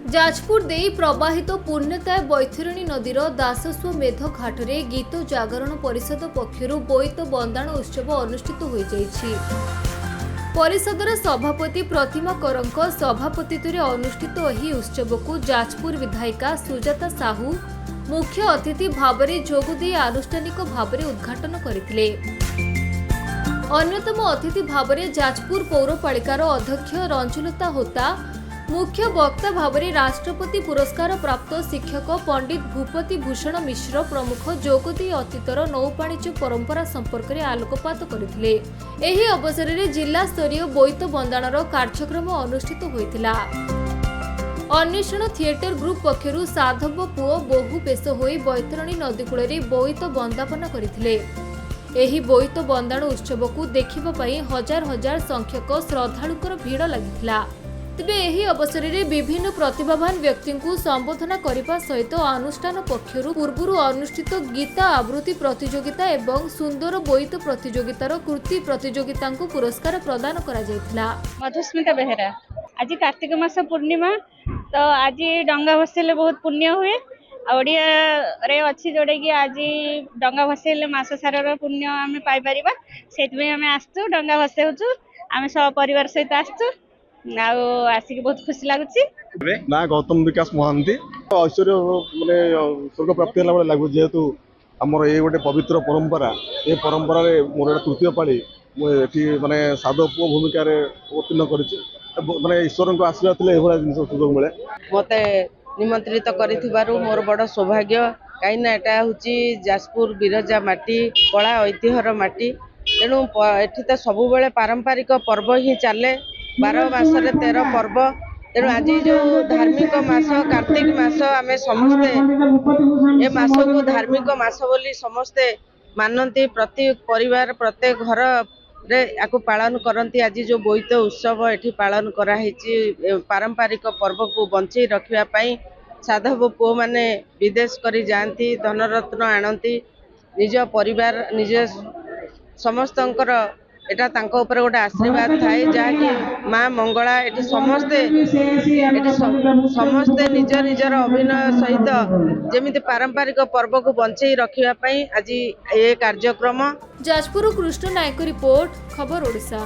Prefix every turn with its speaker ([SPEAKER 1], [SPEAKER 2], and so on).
[SPEAKER 1] जाजपुर देई प्रवाहित पुण्यताय बैतरणी नदीर दासस्व मेध घाटरे गीत जागरण परिषद पक्षरु बोईत बंदाण उत्सव अनुष्ठित हो जाइछि। परिषदर सभापति प्रतिमा करंक सभापतित्व अनुष्ठित एही उत्सव को जाजपुर विधायिका सुजाता साहू मुख्य अतिथि भावरे जोगदे आनुष्ठानिक भावरे उद्घाटन करथिले। अन्यतम अतिथि भावरे जाजपुर पौरपालिकार अध्यक्ष रंजुलता होता, मुख्य वक्ता भावरे राष्ट्रपति पुरस्कार प्राप्त शिक्षक पंडित भूपति भूषण मिश्र प्रमुख जोगदे अतीतर नौवाणिज्य परंपरा संपर्क में आलोकपात करथिले। एही अवसर में जिला स्तरीय बोईत बंदाणर कार्यक्रम अनुष्ठित होइतिला। अन्वेषण थिएटर ग्रुप पक्षरु साधव पुओ बहु बेश होई बैतरणी नदीकूल में बोईत बंदापना करथिले। एही बोईत बंदाण उत्सव को देखिबा पई हजार हजार संख्यक श्रद्धालुकर भीड़ लागिथिला। तेबे एही अवसर में विभिन्न प्रतिभावान व्यक्ति को संबोधन करने सहित अनुष्ठान पक्षरु पूर्व अनुष्ठित गीता आवृत्ति प्रतियोगिता एवं सुंदर बोईत प्रतियोगितार कृति प्रतियोगिता को पुरस्कार प्रदान करा जायतिला।
[SPEAKER 2] मधुस्मिता बेहेरा। आज कार्तिक मास पूर्णिमा तो आज डंगा भसेले बहुत पुण्य हुए। ओडिया रे अच्छी जोड़े कि आज डंगा भसेले मास सारार पुण्य आम पाई से आम आसचु डंगा भसेउचु आम सब परिवार सहित आसचु आसिक बहुत खुशी लगुच।
[SPEAKER 3] ना गौतम विकास महांती ऐश्वर्य माने स्वर्ग प्राप्ति है लगू जेहेतु आमर ये गोटे पवित्र परंपरा ये परंपरा मोर तृतीय पाली मुझे माने साधव पुओ भूमिका अवतीर्ण कर ईश्वर को आशीर्वाद थे ये जिन सुजोग मिले
[SPEAKER 4] मत निमंत्रित करिथिबारु मोर बड़ सौभाग्य कहीं एटा हूँ जाजपुर बिरजा माटी कला ऐतिह्यर माटी तेणु एठी तो सबु बेले पारंपरिक पर्व ही चले 12 मासरे 13 पर्व तेणु आज जो धार्मिक मास कार्तिक मास आम समस्ते ए मास को धार्मिक मास बोली समस्ते मानती प्रत्येक परिवार प्रत्येक घर रे याकू पालन करती। आज जो बोईत उत्सव एठी पालन कराई पारंपरिक पर्व को बंचई रखापी साधव पुओ माने विदेश करी जाती धनरत्न आणती निज परिवार निज समस्तंकर एटा तांको ऊपर गोटे आशीर्वाद थाए जहाँकि माँ मंगला एटी समस्ते निज निजर अभिनय सहित जेमिति पारंपरिक पर्व को बंचई रखापी आज ये कार्यक्रम।
[SPEAKER 1] जाजपुर कृष्ण नायक रिपोर्ट खबर ओडिशा।